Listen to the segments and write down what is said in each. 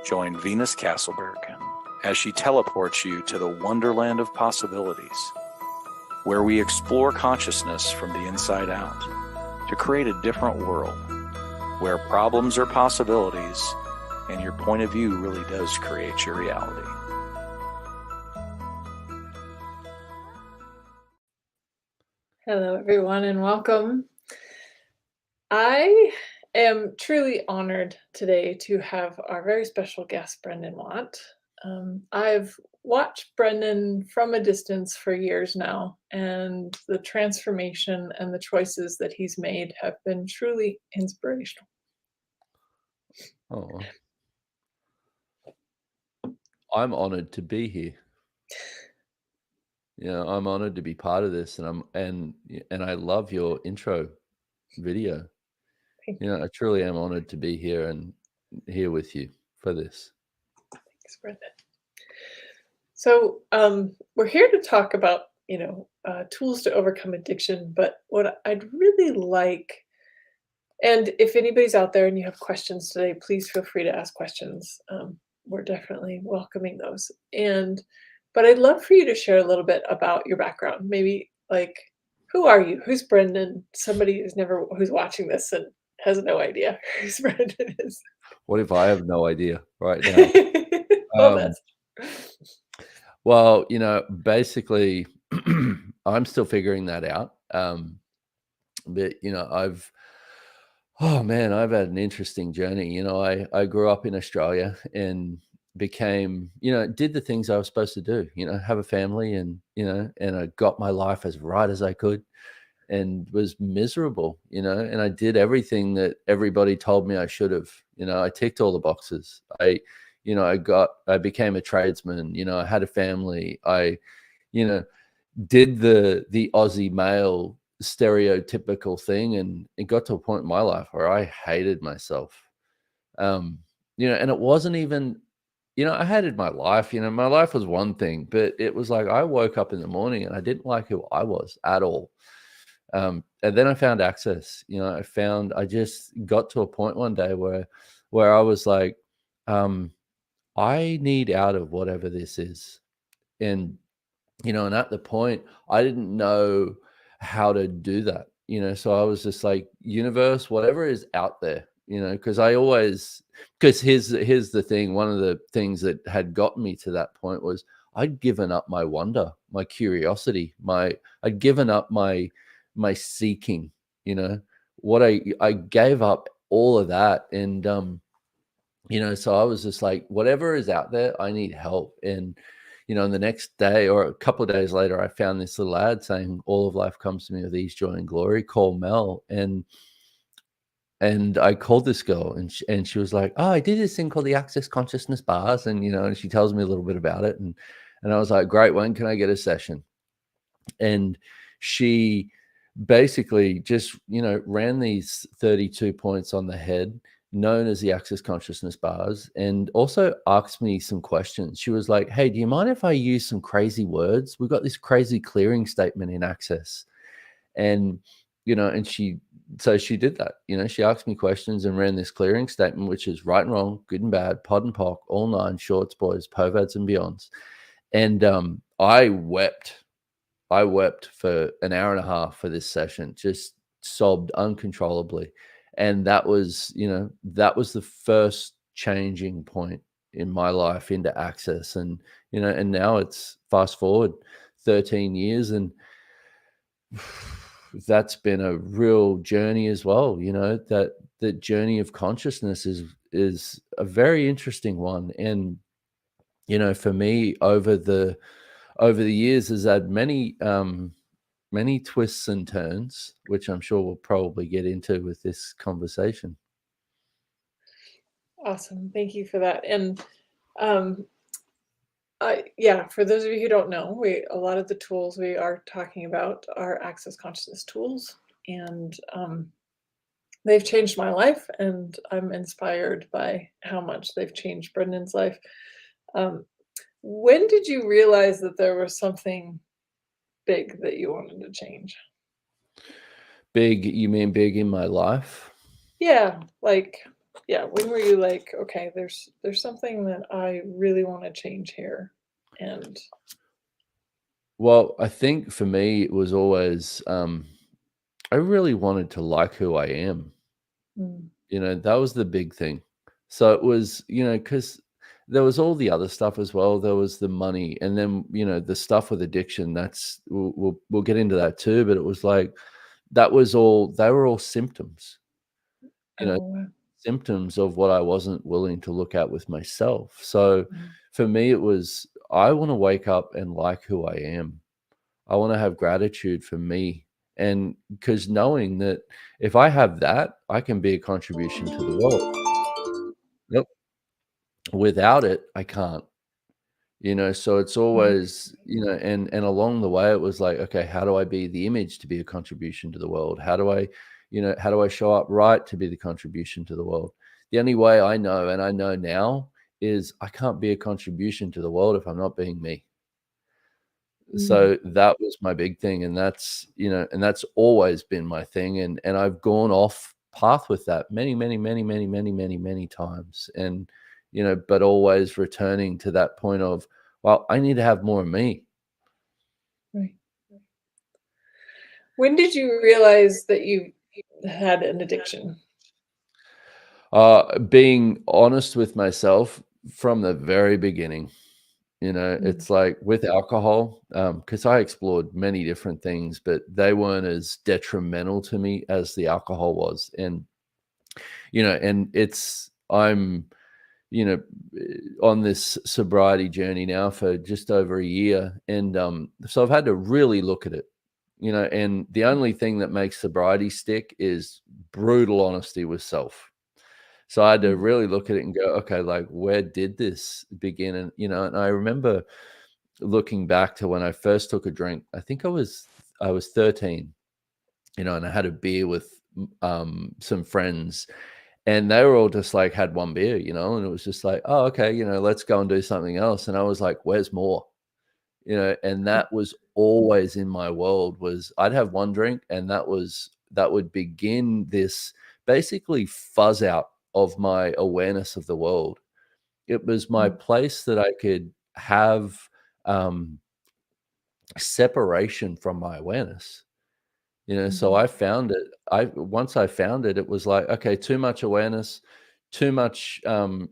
Join Venus Castleberg as she teleports you to the wonderland of possibilities, where we explore consciousness from the inside out to create a different world, where problems are possibilities and your point of view really does create your reality. Hello, everyone, and welcome. I am truly honored today to have our very special guest, Brendan Watt. I've watched Brendan from a distance for years now, and the transformation and the choices that he's made have been truly inspirational. Oh, I'm honored to be here. I'm honored to be part of this, and I love your intro video. I truly am honored to be here and here with you for this. Thanks, Brendan. So we're here to talk about, tools to overcome addiction, but what I'd really like, and if anybody's out there and you have questions today, please feel free to ask questions. We're definitely welcoming those. But I'd love for you to share a little bit about your background. Maybe like, who are you? Who's Brendan? Somebody who's watching this and has no idea who Brendan is. What if I have no idea right now? Well, Well, basically, I'm still figuring that out. But I've had an interesting journey. I grew up in Australia and became, did the things I was supposed to do, have a family and I got my life as right as I could and was miserable, and I did everything that everybody told me I should have. I ticked all the boxes. I became a tradesman, I had a family. I, did the Aussie male stereotypical thing, and it got to a point in my life where I hated myself. And it wasn't even, I hated my life. My life was one thing, but it was like I woke up in the morning and I didn't like who I was at all. And then I found access. I just got to a point one day where I was like, I need out of whatever this is. And and at the point, I didn't know how to do that, so I was just like, universe, whatever is out there, because here's the thing. One of the things that had gotten me to that point was I'd given up my wonder, my curiosity, I'd given up my seeking, what I gave up all of that. And, so I was just like, whatever is out there, I need help. And, and the next day or a couple of days later, I found this little ad saying, all of life comes to me with ease, joy, and glory. Call Mel. And I called this girl and she was like, oh, I did this thing called the Access Consciousness Bars. And, and she tells me a little bit about it. And I was like, great, when can I get a session? And she basically just, ran these 32 points on the head, known as the Access Consciousness Bars, and also asked me some questions. She was like, hey, do you mind if I use some crazy words? We've got this crazy clearing statement in Access. And, and she did that. She asked me questions and ran this clearing statement, which is right and wrong, good and bad, pod and poc, all nine, shorts, boys, povads and beyonds. And I wept for an hour and a half for this session, just sobbed uncontrollably. And that was the first changing point in my life into Access. And, and now it's fast forward 13 years and that's been a real journey as well. That the journey of consciousness is a very interesting one. And, for me over the years has had many twists and turns, which I'm sure we'll probably get into with this conversation. awesome. Thank you for that. And for those of you who don't know, a lot of the tools we are talking about are Access Consciousness tools, and they've changed my life, and I'm inspired by how much they've changed Brendan's life. When did you realize that there was something big that you wanted to change? Big, you mean big in my life? Yeah, like Yeah, when were you like, okay, there's something that I really want to change here, and Well, I think for me, it was always, I really wanted to like who I am. mm, That was the big thing. So it was, because there was all the other stuff as well. There was the money, and then the stuff with addiction. That's we'll get into that too. But it was like that was all. They were all symptoms. You know, oh, symptoms of what I wasn't willing to look at with myself. So mm, for me, it was I want to wake up and like who I am. I want to have gratitude for me. And because knowing that if I have that, I can be a contribution to the world. Yep. Without it, I can't. So it's mm, always, and along the way it was like, okay, how do I be the image to be a contribution to the world? How do I show up right to be the contribution to the world? The only way I know, and I know now, is I can't be a contribution to the world if I'm not being me. mm, So that was my big thing, and that's always been my thing, and I've gone off path with that many, many, many, many, many, many, many times, and but always returning to that point of, well, I need to have more of me. right. When did you realize that you had an addiction? Being honest with myself from the very beginning. Mm, It's like with alcohol, because I explored many different things, but they weren't as detrimental to me as the alcohol was. And I'm, you know, on this sobriety journey now for just over a year. And so I've had to really look at it, and the only thing that makes sobriety stick is brutal honesty with self. So I had to mm, really look at it and go, okay, like where did this begin? And I remember looking back to when I first took a drink. I think I was 13, and I had a beer with some friends, and they were all just like had one beer, and it was just like, oh, okay, let's go and do something else. And I was like, where's more? And mm, that was always in my world was I'd have one drink, and that would begin this basically fuzz out of my awareness of the world. It was my mm, place that I could have um, separation from my awareness. So mhm, I found it. I Once I found it, it was like, okay, too much awareness, too much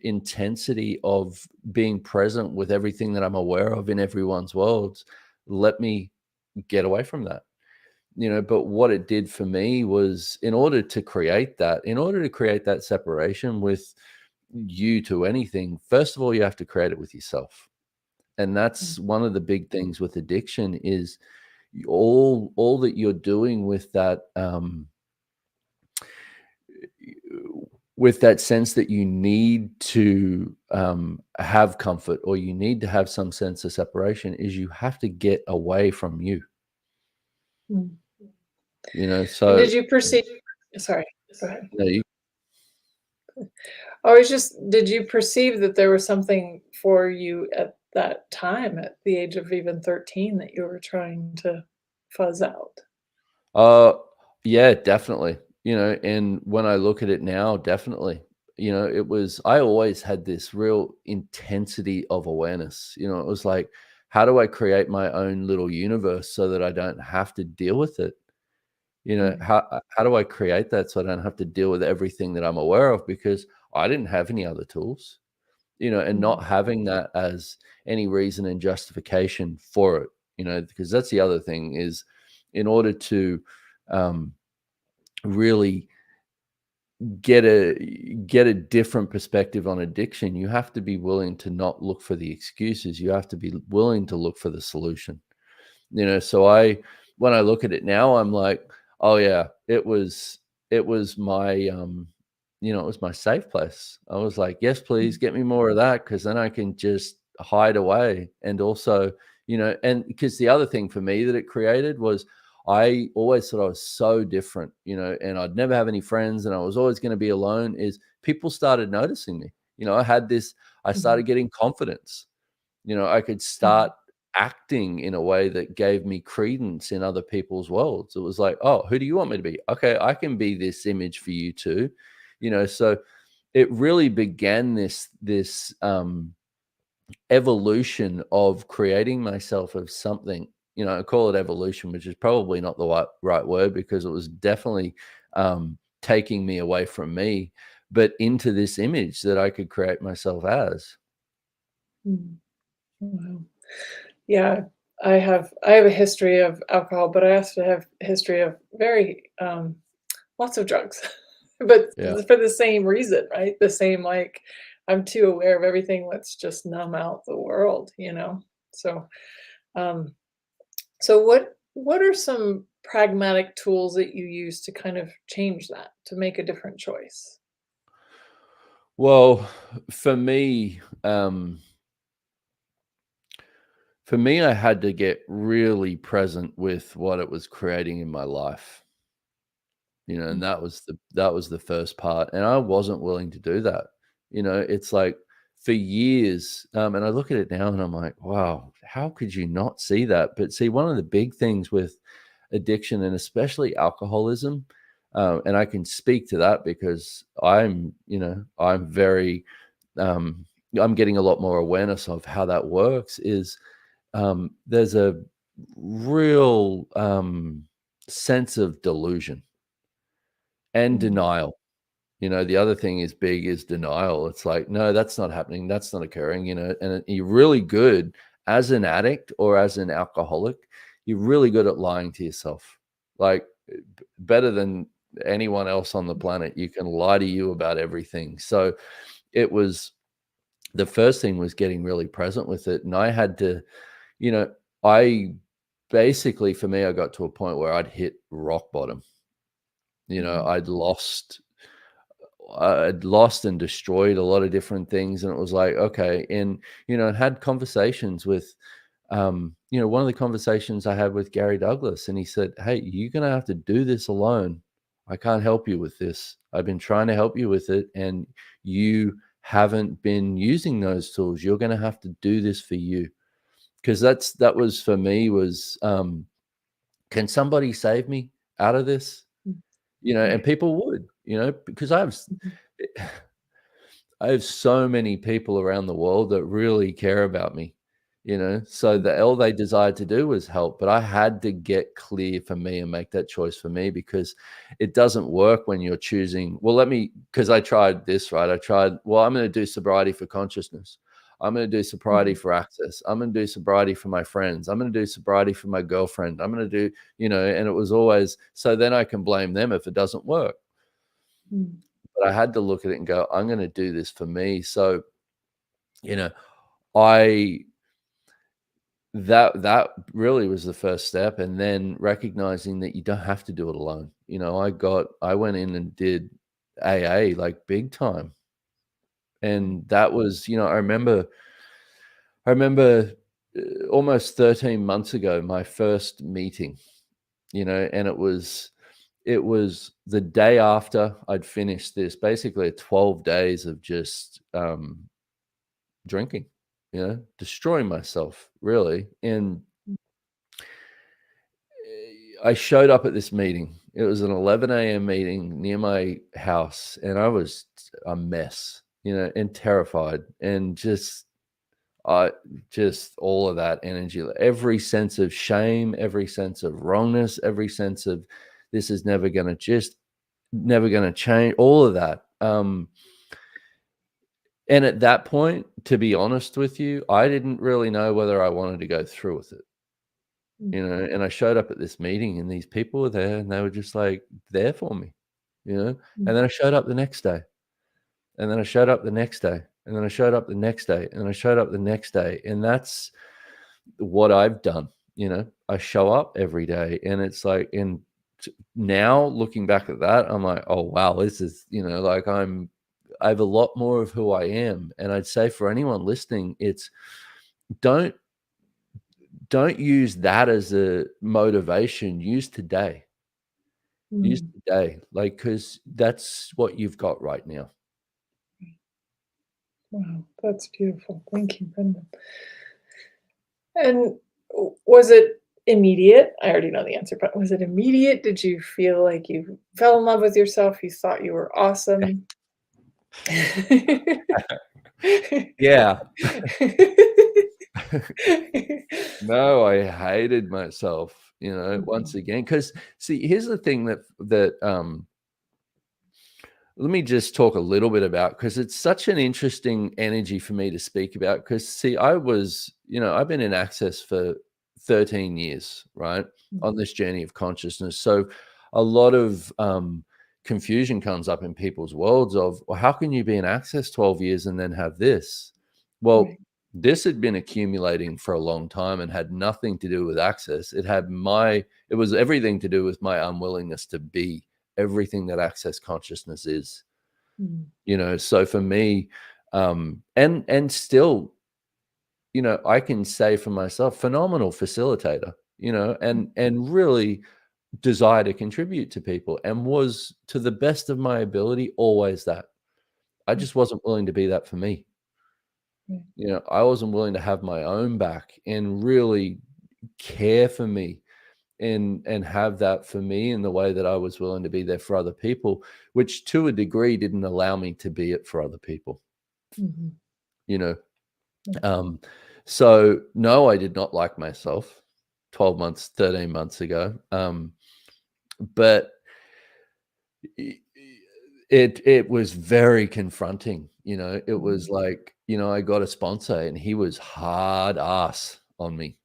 intensity of being present with everything that I'm aware of in everyone's worlds. Let me get away from that. But what it did for me was in order to create that separation with you to anything, first of all, you have to create it with yourself. And mm, that's one of the big things with addiction is all that you're doing with that sense that you need to have comfort, or you need to have some sense of separation, is you have to get away from you. mm. And So did you perceive sorry, go ahead. you know, you, Oh, it's just did you perceive that there was something for you at that time, at the age of even 13, that you were trying to fuzz out? uh yeah, definitely. And when I look at it now, definitely. I always had this real intensity of awareness. It was like, how do I create my own little universe so that I don't have to deal with it? Mm, How do I create that so I don't have to deal with everything that I'm aware of, because I didn't have any other tools, and mhm, not having that as any reason and justification for it, because that's the other thing is, in order to um, really get a different perspective on addiction, you have to be willing to not look for the excuses. You have to be willing to look for the solution. So when I look at it now, I'm like, oh yeah, it was my it was my safe place. I was like, yes, please mm, get me more of that, because then I can just hide away. And also, and because the other thing for me that it created was, I always thought I was so different, and I'd never have any friends, and I was always going to be alone. Is people started noticing me. I mhm, started getting confidence. I could mhm, start acting in a way that gave me credence in other people's worlds. It was like, oh, who do you want me to be? Okay, I can be this image for you too. So it really began this evolution of creating myself of something. I call it evolution, which is probably not the right word, because it was definitely taking me away from me, but into this image that I could create myself as. Mm. Wow. Yeah, I have a history of alcohol, but I also have a history of very lots of drugs, but Yeah. for the same reason, right? The same, like, I'm too aware of everything. Let's just numb out the world, you know? So, um, so what are some pragmatic tools that you use to kind of change that, to make a different choice? Well, for me, I had to get really present with what it was creating in my life. And Mm, that was the first part, and I wasn't willing to do that. It's like for years, and I look at it now and I'm like, wow, how could you not see that? But see, one of the big things with addiction, and especially alcoholism, and I can speak to that because I'm very, um, I'm getting a lot more awareness of how that works. Is there's a real sense of delusion and mm, denial. The other thing is big is denial. It's like, no, that's not happening. That's not occurring. And you're really good as an addict or as an alcoholic. You're really good at lying to yourself, like better than anyone else on the planet. You can lie to you about everything. So it was the first thing was getting really present with it. And I had to, you know, I basically, for me, I got to a point where I'd hit rock bottom. mm, I'd lost and destroyed a lot of different things, and it was like, okay, and had conversations with, one of the conversations I had with Gary Douglas, and he said, "Hey, you're gonna have to do this alone. I can't help you with this. I've been trying to help you with it, and you haven't been using those tools. You're gonna have to do this for you." Because that was for me was, can somebody save me out of this? mm, And right. people would, because Mhm, I have so many people around the world that really care about me, so mm, all they desired to do was help. But I had to get clear for me and make that choice for me, because it doesn't work when you're choosing, well, because I tried this, right? Well, I'm going to do sobriety for consciousness. I'm going to do sobriety mhm, for access. I'm going to do sobriety for my friends. I'm going to do sobriety for my girlfriend. I'm going to do, and it was always, so then I can blame them if it doesn't work. mm, But I had to look at it and go, I'm going to do this for me. So, you know, I that really was the first step, and then recognizing that you don't have to do it alone. I went in and did AA like big time. mm, And that was, I remember almost 13 months ago, my first meeting, and it was the day after I'd finished this, basically 12 days of just drinking, destroying myself really. And I showed up at this meeting. It was an 11 a.m. meeting near my house, and I was a mess, and terrified, and just all of that energy, every sense of shame, every sense of wrongness, every sense of this is never gonna change, all of that. And at that point, to be honest with you, I didn't really know whether I wanted to go through with it. mm, And I showed up at this meeting and these people were there and they were just like there for me, mm, and then I showed up the next day, and then I showed up the next day, and then I showed up the next day, and then I showed up the next day. And that's what I've done. I show up every day, and it's like, and now looking back at that, I'm like, oh wow, this is, like I have a lot more of who I am. And I'd say for anyone listening, it's don't don't use that as a motivation. Use mm. today, like, because that's what you've got right now. Wow, that's beautiful. Thank you, Brenda. And was it immediate? I already know the answer, but was it immediate? Did you feel like you fell in love with yourself? You thought you were awesome? Yeah. No, I hated myself, once again. Because see, here's the thing let me just talk a little bit about, because it's such an interesting energy for me to speak about. Because see, I've been in Access for 13 years, right? On this journey of consciousness. So a lot of confusion comes up in people's worlds of, well, how can you be in Access 12 years and then have this? Well, Right. this had been accumulating for a long time and had nothing to do with Access. It was everything to do with my unwillingness to be everything that Access consciousness is. So for me, and still, I can say for myself, phenomenal facilitator, and really desire to contribute to people, and was, to the best of my ability, always that. I just wasn't willing to be that for me. I wasn't willing to have my own back and really care for me and have that for me in the way that I was willing to be there for other people, which to a degree didn't allow me to be it for other people. you know so no, I did not like myself 12 months, 13 months ago, but it was very confronting. It was like, I got a sponsor and he was hard ass on me,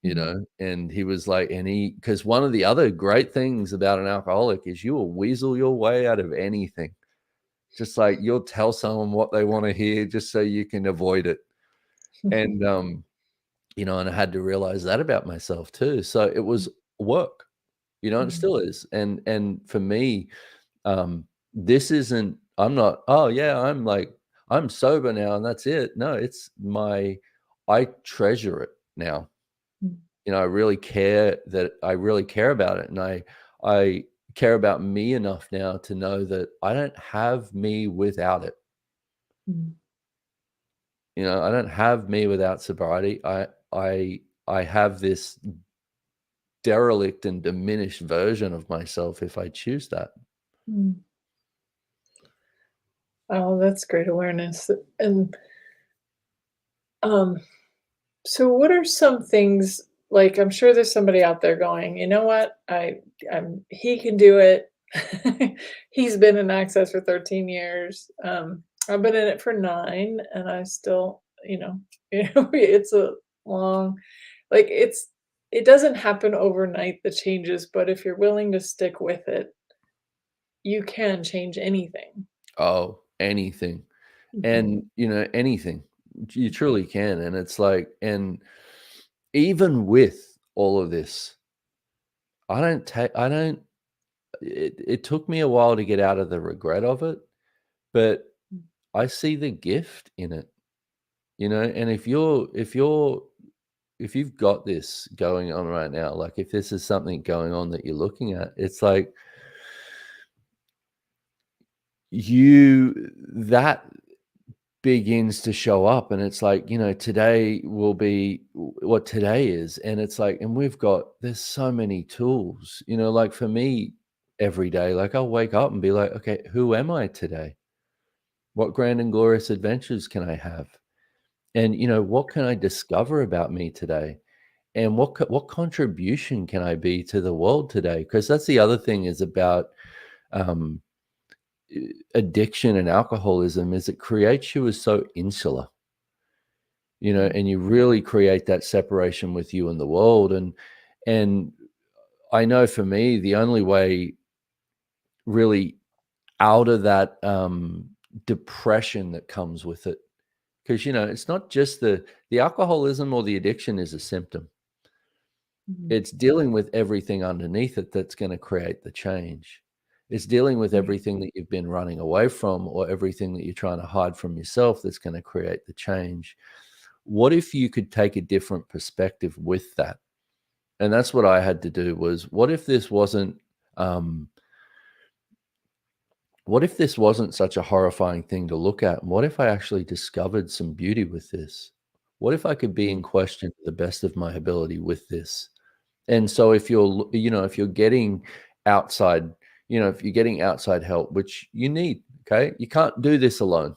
and he was like, because one of the other great things about an alcoholic is you will weasel your way out of anything. Just like you'll tell someone what they want to hear just so you can avoid it. And, and I had to realize that about myself too. So it was work, and it still is. And for me, this isn't, I'm not, oh yeah, I'm sober now and that's it. No, I treasure it now. I really care about it. And I care about me enough now to know that I don't have me without it. I don't have me without sobriety. I have this derelict and diminished version of myself if I choose that. Oh, that's great awareness. And so what are some things, like, I'm sure there's somebody out there going, you know what? He can do it. He's been in Access for 13 years. I've been in it for 9 and I still, it's a long, like, it doesn't happen overnight, the changes, but if you're willing to stick with it, you can change anything. Oh, anything. And, anything. You truly can. And it's like, and even with all of this, it took me a while to get out of the regret of it, but I see the gift in it, and if you've got this going on right now, like if this is something going on that you're looking at, it's like that begins to show up, and it's like, today will be what today is. And it's like, and there's so many tools, like for me every day, like I'll wake up and be like, okay, who am I today? What grand and glorious adventures can I have? And, what can I discover about me today? And what contribution can I be to the world today? Because that's the other thing is about um, addiction and alcoholism, is it creates you as so insular, and you really create that separation with you and the world. And I know for me, the only way really out of that depression that comes with it, because it's not just the alcoholism or the addiction is a symptom. It's dealing with everything underneath it that's going to create the change. It's dealing with everything that you've been running away from or everything that you're trying to hide from yourself that's going to create the change. What if you could take a different perspective with that? And that's what I had to do was, what if this wasn't such a horrifying thing to look at? And what if I actually discovered some beauty with this? What if I could be in question to the best of my ability with this? And so if you're getting outside, if you're getting outside help, which you need, Okay. You can't do this alone.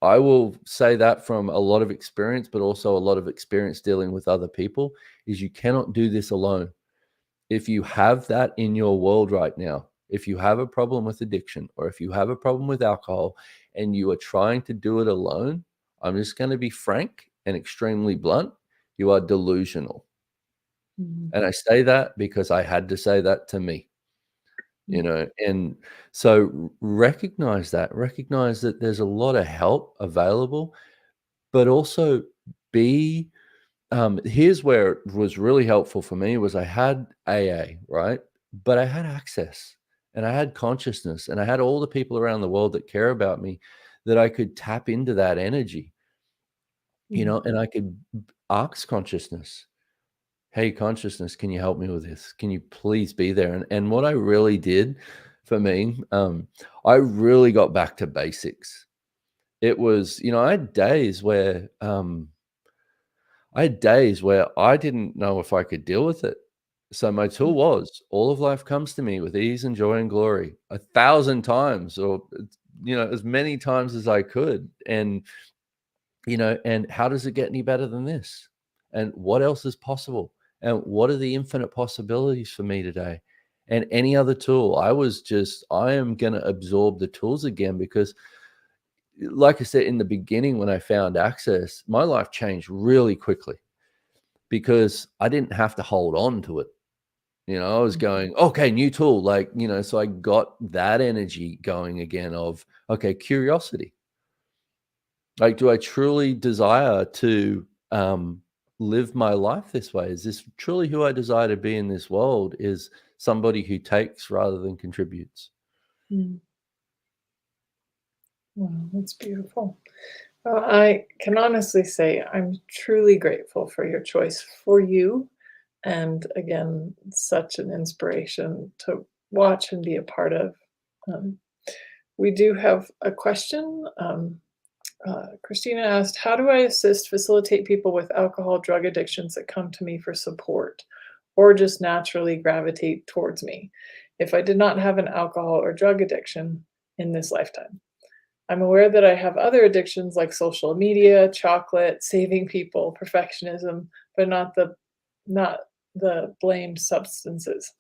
I will say that from a lot of experience, but also a lot of experience dealing with other people, is you cannot do this alone. If you have that in your world right now, if you have a problem with addiction, or if you have a problem with alcohol and you are trying to do it alone, I'm just going to be frank and extremely blunt. You are delusional. Mm. And I say that because I had to say that to me, and so recognize that there's a lot of help available, but also be, here's where it was really helpful for me was I had AA, right? But I had access and I had consciousness and I had all the people around the world that care about me, that I could tap into that energy, and I could ask consciousness, hey, consciousness, can you help me with this? Can you please be there? And what I really did for me, I really got back to basics. It was, I had days where I didn't know if I could deal with it. So my tool was, all of life comes to me with ease and joy and glory 1,000 times, or as many times as I could. And and how does it get any better than this? And what else is possible? And what are the infinite possibilities for me today? And any other tool, I am going to absorb the tools again, because like I said in the beginning, when I found access, my life changed really quickly because I didn't have to hold on to it. I was going, okay, new tool, so I got that energy going again of, okay, curiosity. Like, do I truly desire to live my life this way? Is this truly who I desire to be in this world? Is somebody who takes rather than contributes? Mm. Wow, that's beautiful. Well, I can honestly say I'm truly grateful for your choice for you. And again, such an inspiration to watch and be a part of. Um, we do have a question. Christina asked, how do I facilitate people with alcohol, drug addictions that come to me for support or just naturally gravitate towards me if I did not have an alcohol or drug addiction in this lifetime? I'm aware that I have other addictions like social media, chocolate, saving people, perfectionism, but not the blamed substances.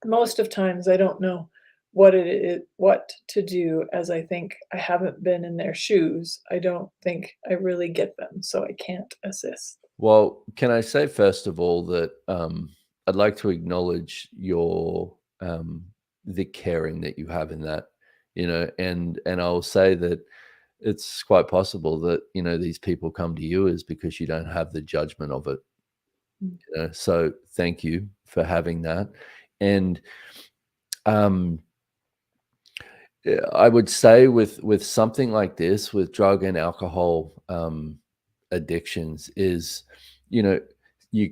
Most of times I don't know what to do, as I think I haven't been in their shoes. I don't think I really get them, so I can't assist. Well, can I say first of all that I'd like to acknowledge your the caring that you have in that, and I'll say that it's quite possible that these people come to you is because you don't have the judgment of it. Mm. So thank you for having that. And I would say with something like this, with drug and alcohol addictions, is you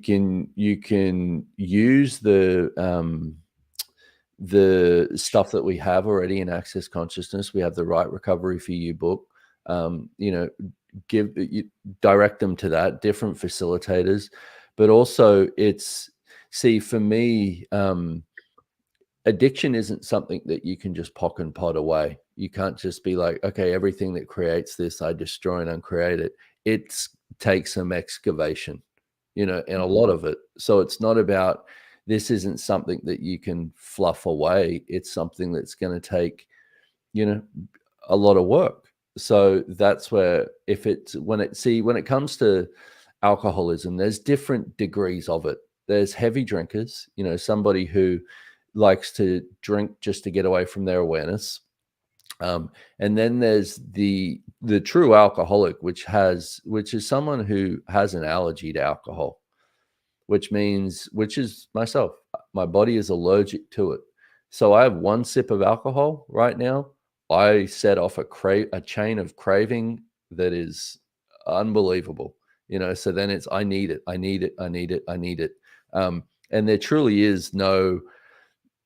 can use the stuff that we have already in Access Consciousness. We have the Right Recovery for You book. Direct them to that, different facilitators, but also for me, addiction isn't something that you can just pock and pot away. You can't just be like, okay, everything that creates this, I destroy and uncreate it. It takes some excavation, and a lot of it. So it's not about, this isn't something that you can fluff away. It's something that's going to take, a lot of work. So that's where, when it comes to alcoholism, there's different degrees of it. There's heavy drinkers, somebody who likes to drink just to get away from their awareness. And then there's the true alcoholic, which is someone who has an allergy to alcohol, which is myself. My body is allergic to it. So I have one sip of alcohol right now, I set off a chain of craving that is unbelievable. So then it's, I need it, I need it, I need it, I need it. And there truly is no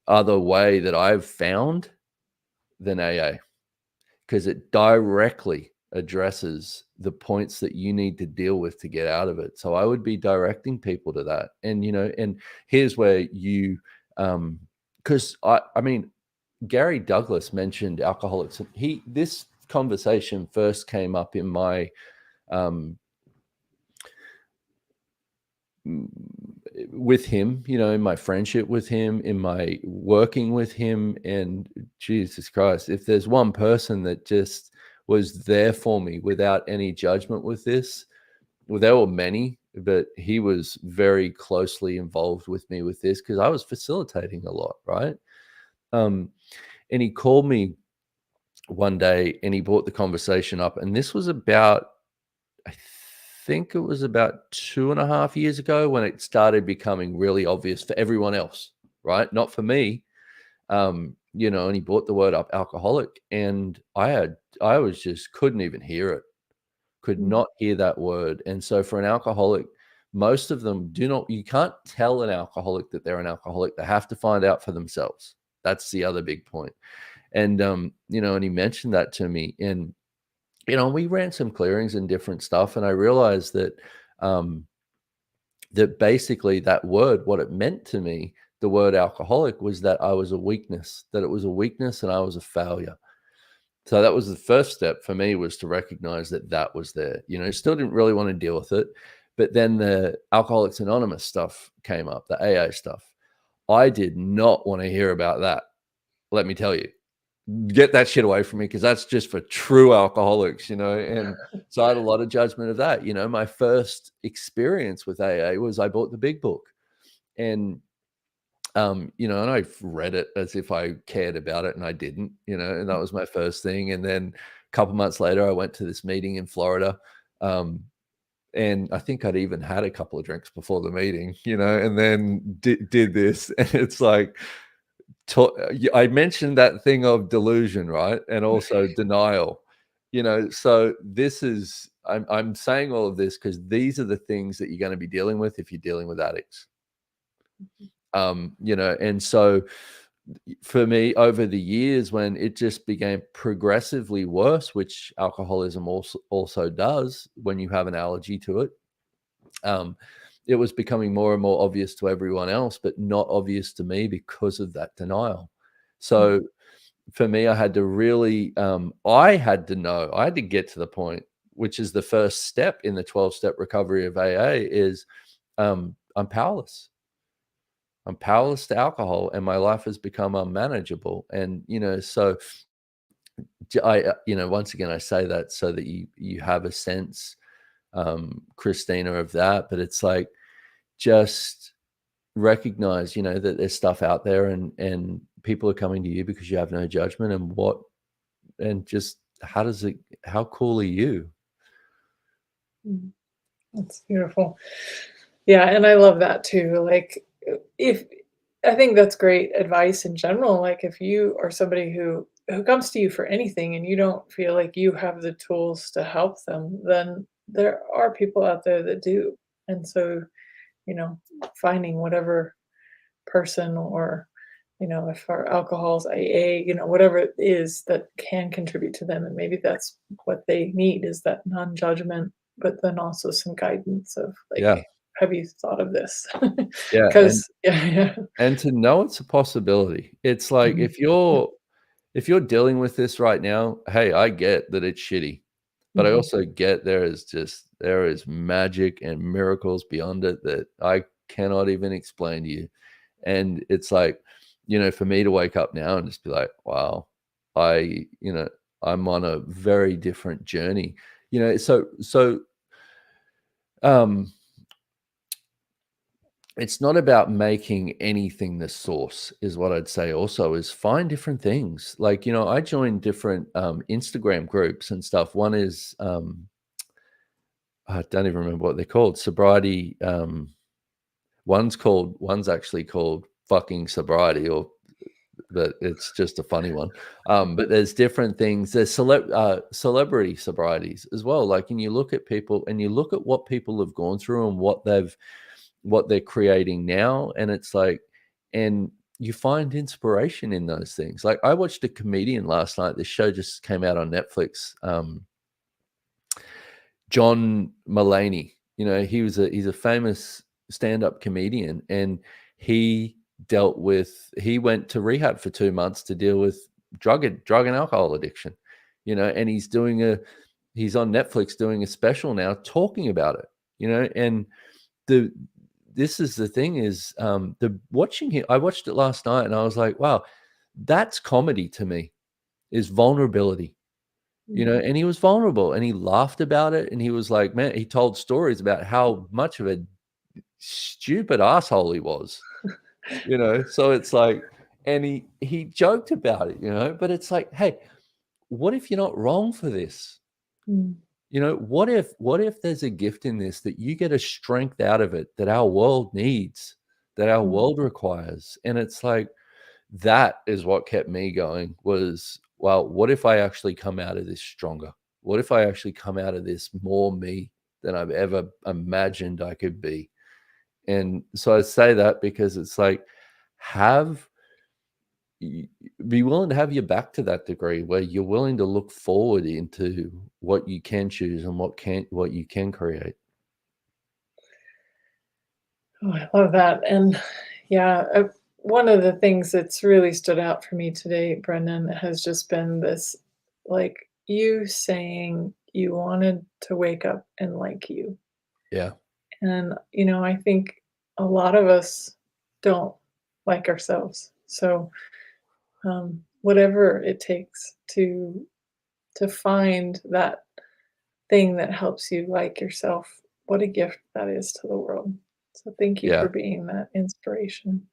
other way that I've found than AA, because it directly addresses the points that you need to deal with to get out of it. So I would be directing people to that. And and here's where you because I mean, Gary Douglas mentioned alcoholics. This conversation first came up in my with him, in my friendship with him, in my working with him. And Jesus Christ, if there's one person that just was there for me without any judgment with this, well, there were many, but he was very closely involved with me with this because I was facilitating a lot, right? And he called me one day and he brought the conversation up. And this was about, I think it was about 2.5 years ago when it started becoming really obvious for everyone else, right? Not for me. And he brought the word up, alcoholic. And I was just couldn't even hear it. Could not hear that word. And so for an alcoholic, most of them you can't tell an alcoholic that they're an alcoholic. They have to find out for themselves. That's the other big point. And, and he mentioned that to me, and, we ran some clearings and different stuff. And I realized that, that basically that word, what it meant to me, the word alcoholic, was that I was a weakness, that it was a weakness and I was a failure. So that was the first step for me, was to recognize that was there. Still didn't really want to deal with it. But then the Alcoholics Anonymous stuff came up, the AA stuff. I did not want to hear about that. Let me tell you, get that shit away from me, because that's just for true alcoholics, And so I had a lot of judgment of that. My first experience with AA was I bought the big book, and and I've read it as if I cared about it, and I didn't, and that was my first thing. And then a couple months later, I went to this meeting in Florida. And I think I'd even had a couple of drinks before the meeting, and then did this. And it's like, I mentioned that thing of delusion, right? And also denial, so this is, I'm saying all of this because these are the things that you're going to be dealing with if you're dealing with addicts. And so for me, over the years, when it just became progressively worse, which alcoholism also does when you have an allergy to it, it was becoming more and more obvious to everyone else, but not obvious to me because of that denial. So for me, I had to really, I had to get to the point, which is the first step in the 12-step recovery of AA, is I'm powerless. I'm powerless to alcohol, and my life has become unmanageable. And, so I, once again, I say that so that you have a sense, Christina, of that. But it's like, just recognize, that there's stuff out there, and people are coming to you because you have no judgment, and just how cool are you? That's beautiful. Yeah. And I love that too. Like, I think that's great advice in general. Like, if you are somebody who comes to you for anything and you don't feel like you have the tools to help them, then there are people out there that do. And so, finding whatever person, or, if our alcohol's AA, whatever it is that can contribute to them. And maybe that's what they need, is that non-judgment, but then also some guidance of like, Yeah. have you thought of this? Yeah. Because yeah. And to know it's a possibility. It's like, Mhm. if you're dealing with this right now, hey, I get that it's shitty, but I also get there is magic and miracles beyond it that I cannot even explain to you. And it's like, for me to wake up now and just be like, wow, I'm on a very different journey, so it's not about making anything the source, is what I'd say. Also, is find different things. Like, I joined different Instagram groups and stuff. One is I don't even remember what they're called. Sobriety. One's actually called fucking sobriety, but it's just a funny one. But there's different things. There's celebrity sobrieties as well. Like, and you look at people and you look at what people have gone through and what they're creating now. And it's like, and you find inspiration in those things. Like, I watched a comedian last night. This show just came out on Netflix. John Mulaney, he's a famous stand-up comedian, and he he went to rehab for 2 months to deal with drug and alcohol addiction, and he's on Netflix doing a special now talking about it, and this is the thing is, watching him, I watched it last night and I was like, wow, that's comedy to me, is vulnerability, and he was vulnerable and he laughed about it. And he was like, man, he told stories about how much of a stupid asshole he was, so it's like, and he joked about it, but it's like, hey, what if you're not wrong for this? What if there's a gift in this that you get a strength out of it that our world needs, that our world requires? And it's like, that is what kept me going was, well, what if I actually come out of this stronger? What if I actually come out of this more me than I've ever imagined I could be? And so I say that because it's like, be willing to have your back to that degree where you're willing to look forward into what you can choose and what you can create. Oh, I love that. And yeah, one of the things that's really stood out for me today, Brendan, has just been this, like, you saying you wanted to wake up and like you. Yeah. And, I think a lot of us don't like ourselves. So, whatever it takes to find that thing that helps you like yourself, what a gift that is to the world. So thank you Yeah. for being that inspiration.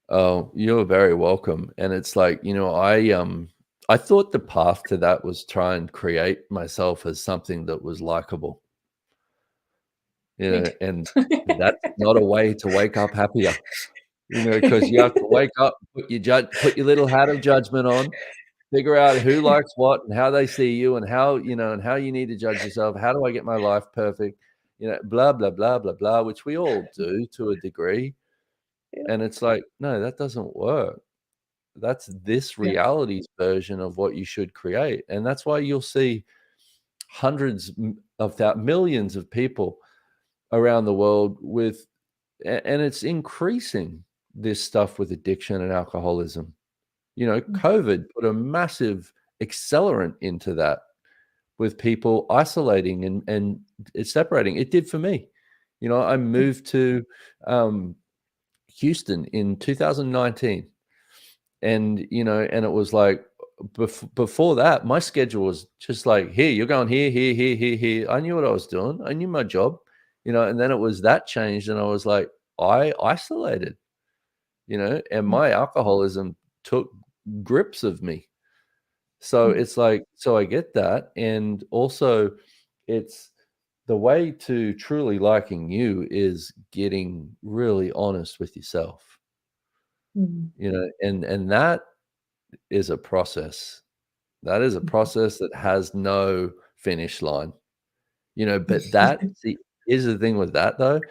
Oh, you're very welcome. And it's like, I thought the path to that was try and create myself as something that was likable. Me too. And that's not a way to wake up happier, because you have to wake up, put your little hat of judgment on, figure out who likes what and how they see you and how, and how you need to judge yourself. How do I get my life perfect? Blah, blah, blah, blah, blah, which we all do to a degree. Yeah. And it's like, no, that doesn't work. That's this Yeah. reality's version of what you should create. And that's why you'll see hundreds of millions of people around the world and it's increasing, this stuff with addiction and alcoholism. COVID put a massive accelerant into that, with people isolating and it's separating. It did for me. I moved to Houston in 2019, and and it was like, before that, my schedule was just like, here, you're going here, here, here, here, here. I knew what I was doing. I knew my job, and then it was that changed, and I was like, I isolated, and my alcoholism took grips of me. So it's like, so I get that. And also, it's the way to truly liking you is getting really honest with yourself, and that is a process. That is a process that has no finish line, but here's the thing with that though.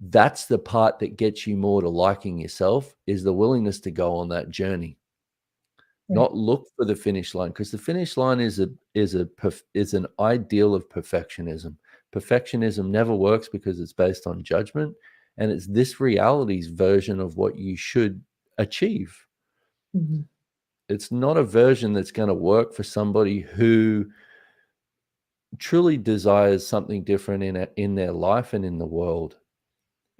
That's the part that gets you more to liking yourself, is the willingness to go on that journey. Right. Not look for the finish line, because the finish line is an ideal of perfectionism. Perfectionism never works because it's based on judgment, and it's this reality's version of what you should achieve. It's not a version that's going to work for somebody who truly desires something different in their life and in the world.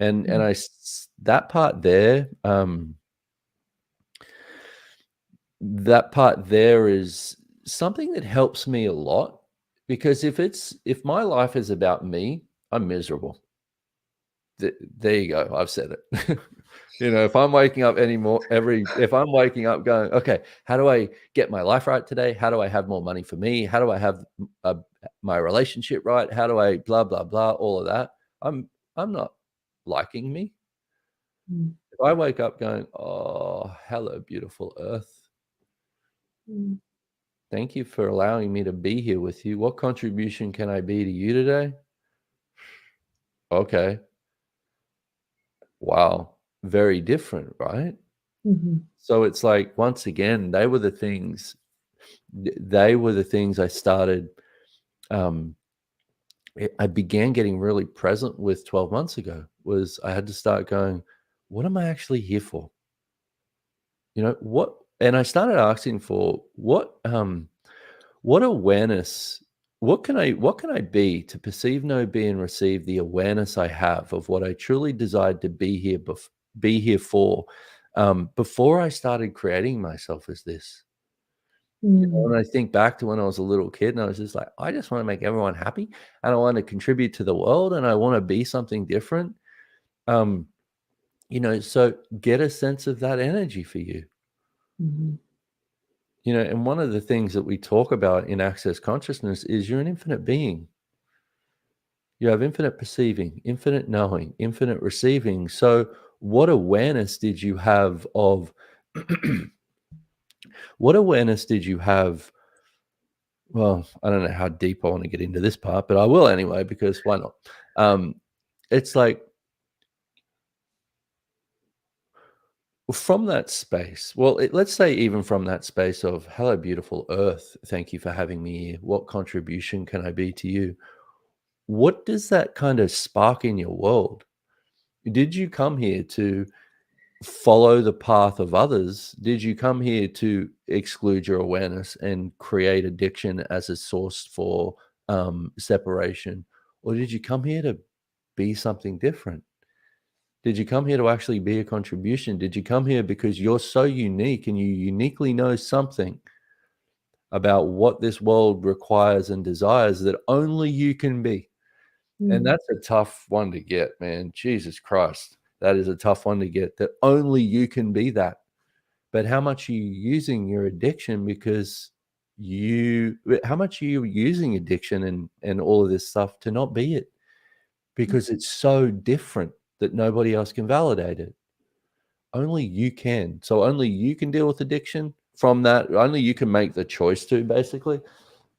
And that part there, that part there is something that helps me a lot, because if my life is about me, I'm miserable. There you go. I've said it. If I'm waking up if I'm waking up going, okay, how do I get my life right today? How do I have more money for me? How do I have my relationship right? How do I blah, blah, blah, all of that? I'm not liking me. If I wake up going, oh, hello, beautiful earth. Thank you for allowing me to be here with you. What contribution can I be to you today? Okay. Wow. Very different, right? So it's like, once again, they were the things I started. I began getting really present with 12 months ago. Was I had to start going, what am I actually here for? what, and I started asking for what awareness, what can I be to perceive, know, be, and receive the awareness I have of what I truly desired to be here for, before I started creating myself as this. Mm, When I think back to when I was a little kid and I was just like, I just want to make everyone happy and I want to contribute to the world and I want to be something different. Um, so get a sense of that energy for you. mhm, And one of the things that we talk about in Access Consciousness is you're an infinite being. You have infinite perceiving, infinite knowing, infinite receiving. So, what awareness did you have of what awareness did you have? Well, I don't know how deep I want to get into this part, but I will anyway, because why not? Um, it's like from that space, well, let's say even from that space of, hello, beautiful earth, thank you for having me here. What contribution can I be to you? What does that kind of spark in your world? Did you come here to follow the path of others? Did you come here to exclude your awareness and create addiction as a source for separation? Or did you come here to be something different? Did you come here to actually be a contribution? Did you come here because you're so unique and you uniquely know something about what this world requires and desires that only you can be? And mm, that's a tough one to get, man. Jesus Christ. That is a tough one to get, that only you can be that. But how much are you using your addiction because how much are you using addiction and all of this stuff to not be it? Because it's so different that nobody else can validate it. Only you can. So only you can deal with addiction from that. Only you can make the choice to, basically.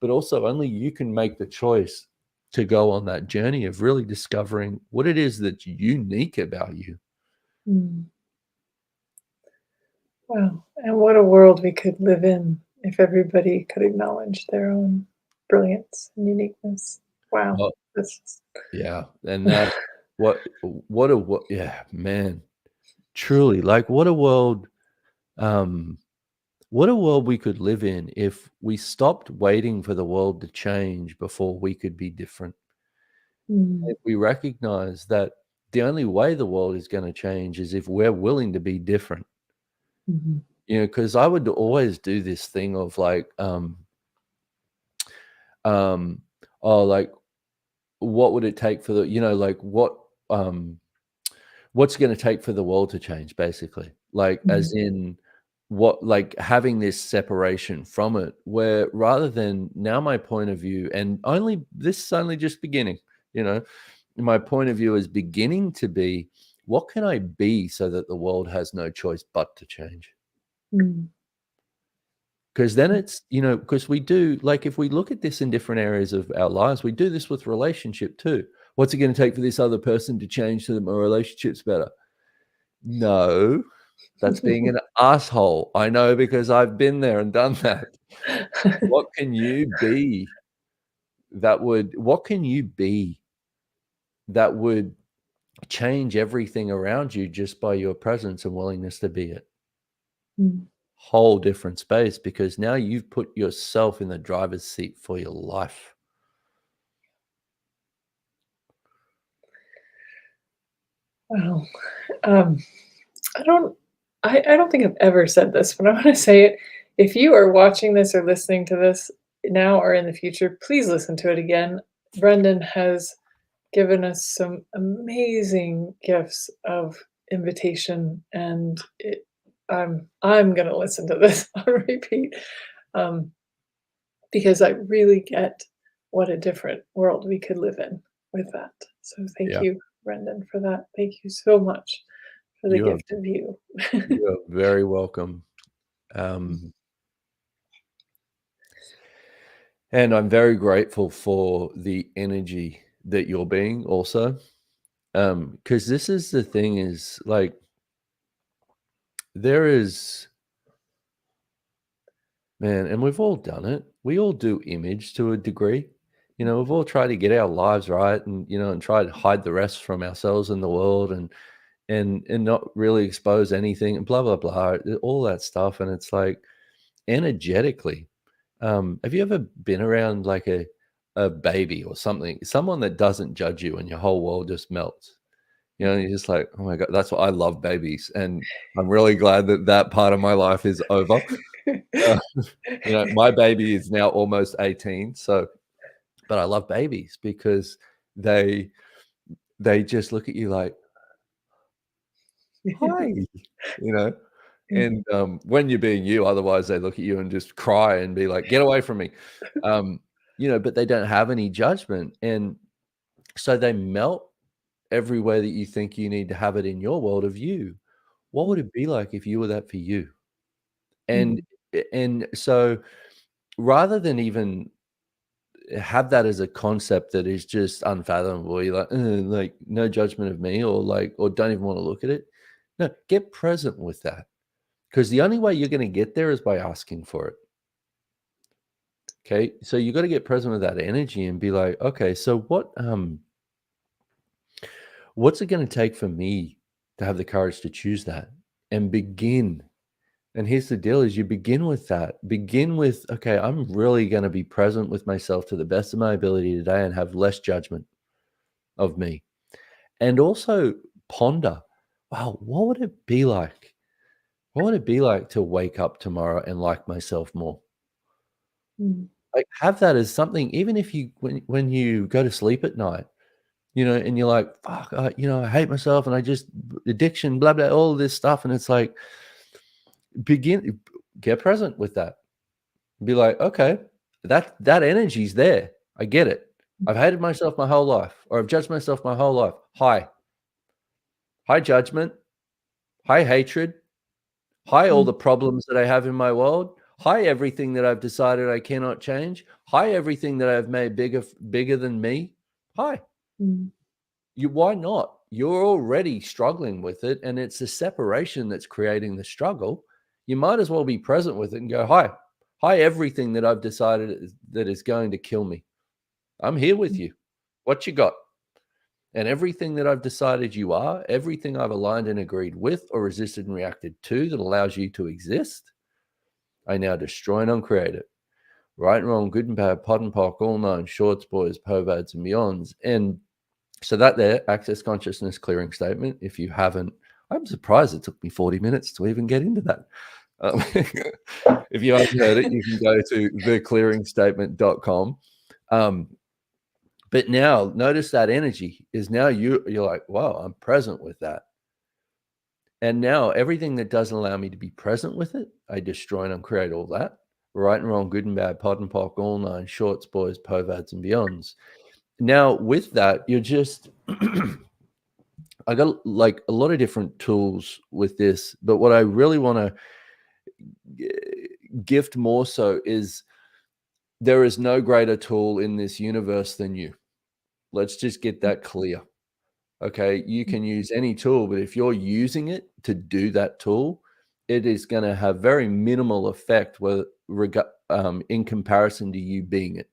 But also only you can make the choice to go on that journey of really discovering what it is that's unique about you. mm. Wow. And what a world we could live in if everybody could acknowledge their own brilliance and uniqueness. Wow. Well, That's yeah, and that what yeah, man, truly, like um what a world we could live in if we stopped waiting for the world to change before we could be different. mm, If we recognize that the only way the world is going to change is if we're willing to be different. mhm, Because I would always do this thing of like, um, oh, like, what would it take for like what's it gonna take for the world to change, basically? Like, mhm, as in what, like, having this separation from it, where rather than now my point of view, and only this is only just beginning, you know? My point of view is beginning to be, what can I be so that the world has no choice but to change? mm, Because then it's, because we do, like, if we look at this in different areas of our lives, we do this with relationship too. What's it gonna take for this other person to change so that my relationship's better? No, that's being an asshole. I know, because I've been there and done that. What can you be what can you be that would change everything around you just by your presence and willingness to be it? mm. Whole different space, because now you've put yourself in the driver's seat for your life. Wow. Um, I don't I don't think I've ever said this, but I want to say it. If you are watching this or listening to this now or in the future, please listen to it again. Brendan has given us some amazing gifts of invitation, and I'm gonna listen to this on repeat, um, because I really get what a different world we could live in with that. So thank Yeah, you, Brendan, for that. Thank you so much for the you are gift of you. you are very welcome. Um, and I'm very grateful for the energy that you're being also. Because this is the thing, is like, there is, man, and we've all done it. We all do image to a degree. We've all tried to get our lives right, and and try to hide the rest from ourselves and the world, and not really expose anything and blah, blah, blah, all that stuff. And it's like energetically, have you ever been around like a baby or something, someone that doesn't judge you and your whole world just melts? You know, you're just like, oh my God, that's what I love babies. And I'm really glad that that part of my life is over. You know, my baby is now almost 18. So, but I love babies because they just look at you like, hi, you know, and when you're being you, otherwise they look at you and just cry and be like, get away from me. You know, but they don't have any judgment. And so they melt everywhere that you think you need to have it in your world of you. What would it be like if you were that for you? And so rather than even have that as a concept that is just unfathomable, you're like no judgment of me, or like, or don't even want to look at it. No, get present with that, because the only way you're going to get there is by asking for it. Okay, so you got to get present with that energy and be like, okay, so what's it going to take for me to have the courage to choose that and begin? And here's the deal: is you begin with that. Begin with, okay, I'm really going to be present with myself to the best of my ability today and have less judgment of me. And also ponder, wow, what would it be like? What would it be like to wake up tomorrow and like myself more? Like, have that as something, even if you, when you go to sleep at night, you know, and you're like, fuck, you know, I hate myself and I just addiction, blah, blah, all this stuff. And it's like, get present with that. Be like, okay, that energy's there. I get it. I've hated myself my whole life, or I've judged myself my whole life. High judgment, high hatred, high all the problems that I have in my world, high everything that I've decided I cannot change, high everything that I've made bigger than me. Hi. Why not? You're already struggling with it, and it's the separation that's creating the struggle. You might as well be present with it and go, hi, everything that I've decided that is going to kill me. I'm here with you. What you got? And everything that I've decided you are, everything I've aligned and agreed with or resisted and reacted to that allows you to exist, I now destroy and uncreate it. Right and wrong, good and bad, pot and pock, all nine, shorts, boys, perverts, and beyonds. And so that there, access consciousness clearing statement. If you haven't, I'm surprised it took me 40 minutes to even get into that. If you haven't heard it, you can go to theclearingstatement.com. But now notice that energy is now you're like, wow, I'm present with that. And now everything that doesn't allow me to be present with it, I destroy and uncreate all that. Right and wrong, good and bad, pot and pock, all nine, shorts, boys, perverts, and beyonds. Now with that, you're just I got like a lot of different tools with this, but what I really want to gift more so is there is no greater tool in this universe than you. Let's just get that clear. Okay, you can use any tool, but if you're using it to do that tool, it is going to have very minimal effect in comparison to you being it.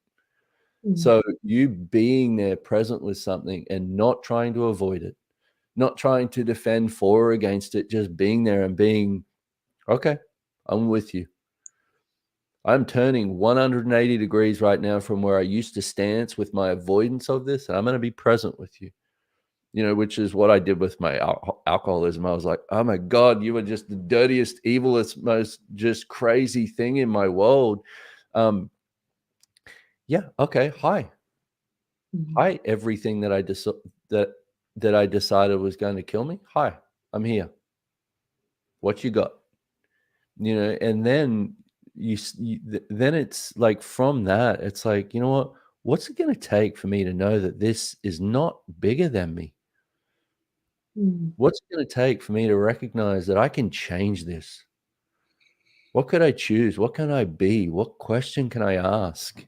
So you being there present with something and not trying to avoid it, not trying to defend for or against it, just being there and being, okay, I'm with you. I'm turning 180 degrees right now from where I used to stance with my avoidance of this, and I'm going to be present with you. You know, which is what I did with my alcoholism. I was like, oh my God, you were just the dirtiest, evilest, most just crazy thing in my world. Yeah, okay, hi. Hi, everything that I decided was going to kill me. Hi, I'm here. What you got? You know, and then then it's like from that, it's like, you know what? What's it going to take for me to know that this is not bigger than me? What's it going to take for me to recognize that I can change this? What could I choose? What can I be? What question can I ask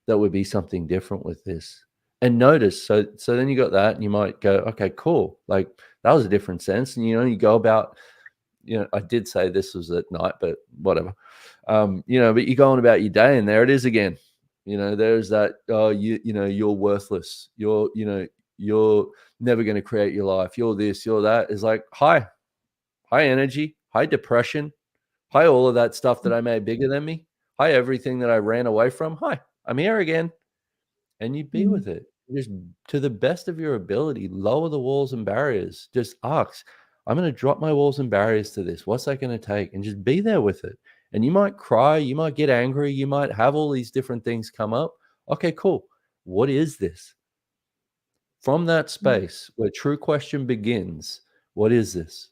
that would be something different with this? And notice, so then you got that, and you might go, okay, cool. Like that was a different sense. And you go about, I did say this was at night, but whatever. But you're going about your day, and there it is again. There's that, you're worthless. You're never going to create your life. You're this, you're that. Is like, hi energy, hi depression, hi all of that stuff that I made bigger than me. Hi everything that I ran away from. Hi, I'm here again. And you be with it. Just to the best of your ability, lower the walls and barriers. Just ask, I'm going to drop my walls and barriers to this. What's that going to take? And just be there with it. And you might cry, you might get angry, you might have all these different things come up. Okay, cool. What is this? From that space where true question begins, what is this?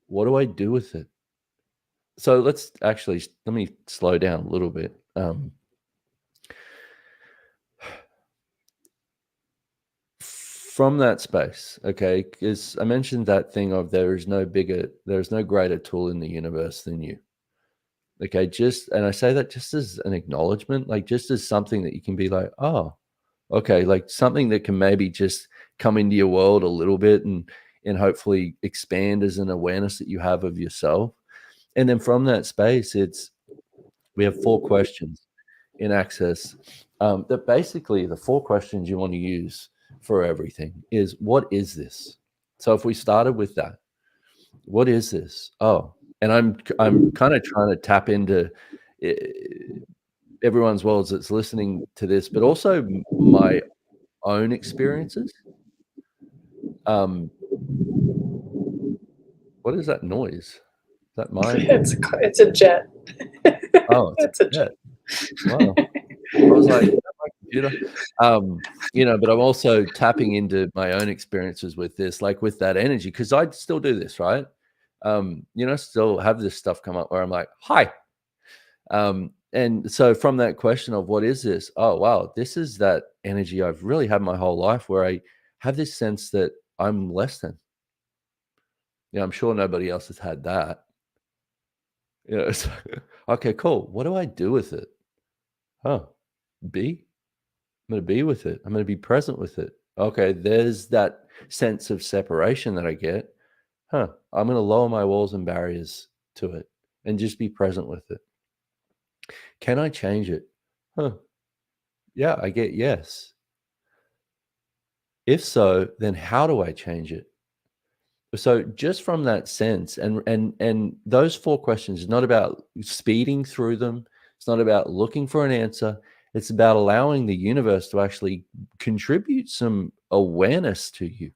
What do I do with it? So let me slow down a little bit. From that space, okay, because I mentioned that thing of there is no greater tool in the universe than you. Okay, and I say that just as an acknowledgement, like just as something that you can be like, oh, okay, like something that can maybe just come into your world a little bit and hopefully expand as an awareness that you have of yourself. And then from that space, we have 4 questions in Access that basically the 4 questions you want to use for everything is, what is this? So if we started with that, what is this? Oh, and I'm kind of trying to tap into everyone's worlds that's listening to this, but also my own experiences. What is that noise? Is that my? It's a jet. Oh, it's a jet. Wow. I was like, is that my computer? But I'm also tapping into my own experiences with this, like with that energy, because I still do this, right? Still have this stuff come up where I'm like, hi. And so from that question of what is this? Oh, wow, this is that energy I've really had my whole life where I have this sense that I'm less than. I'm sure nobody else has had that. So, okay, cool. What do I do with it? I'm going to be with it. I'm going to be present with it. Okay, there's that sense of separation that I get. I'm going to lower my walls and barriers to it and just be present with it. Can I change it? Yeah, I get yes. If so, then how do I change it? So just from that sense, and those 4 questions, is not about speeding through them. It's not about looking for an answer. It's about allowing the universe to actually contribute some awareness to you.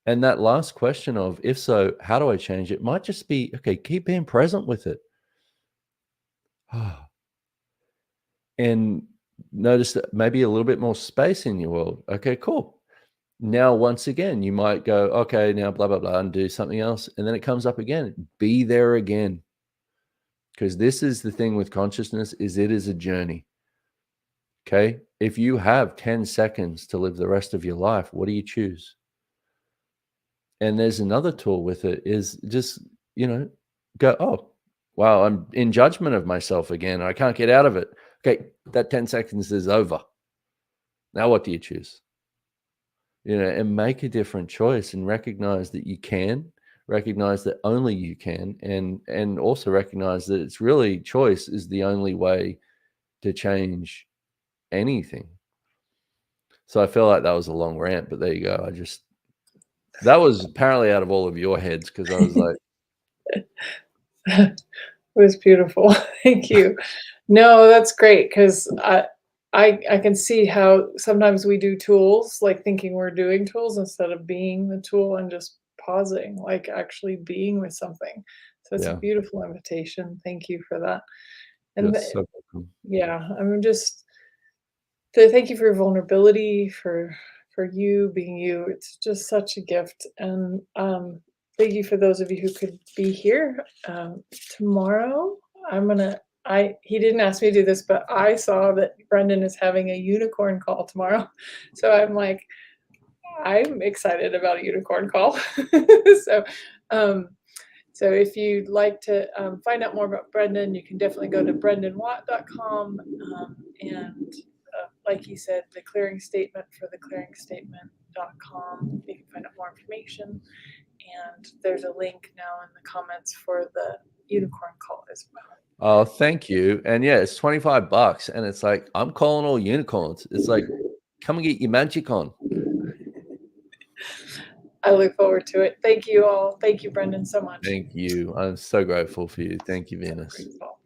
And that last question of, if so, how do I change it, might just be, okay, keep being present with it. And notice that maybe a little bit more space in your world. Okay, cool. Now, once again, you might go, okay, now blah, blah, blah, and do something else. And then it comes up again. Be there again. Because this is the thing with consciousness, is it is a journey. Okay. If you have 10 seconds to live the rest of your life, what do you choose? And there's another tool with it, is just, go, oh, wow, I'm in judgment of myself again. I can't get out of it. Okay. That 10 seconds is over. Now, what do you choose? And make a different choice and recognize that you can, recognize that only you can, and also recognize that it's really choice is the only way to change anything. So I feel like that was a long rant, but there you go. That was apparently out of all of your heads, because I was like, It was beautiful. Thank you. No, that's great, because I can see how sometimes we do tools, like thinking we're doing tools instead of being the tool and just pausing, like actually being with something. So it's a yeah, beautiful invitation. Thank you for that. And just so welcome. yeah, I'm just thank you for your vulnerability, for you being you. It's just such a gift. And thank you for those of you who could be here tomorrow. He didn't ask me to do this, but I saw that Brendan is having a unicorn call tomorrow. So I'm excited about a unicorn call. so um, so if you'd like to find out more about Brendan, you can definitely go to brendanwatt.com, and like he said, the clearing statement for theclearingstatement.com. You can find out more information. And there's a link now in the comments for the unicorn call as well. Oh, thank you. And yeah, it's $25, and it's like, I'm calling all unicorns. It's like, come and get your magic on. I look forward to it. Thank you all. Thank you, Brendan, so much. Thank you. I'm so grateful for you. Thank you, Venus. Grateful.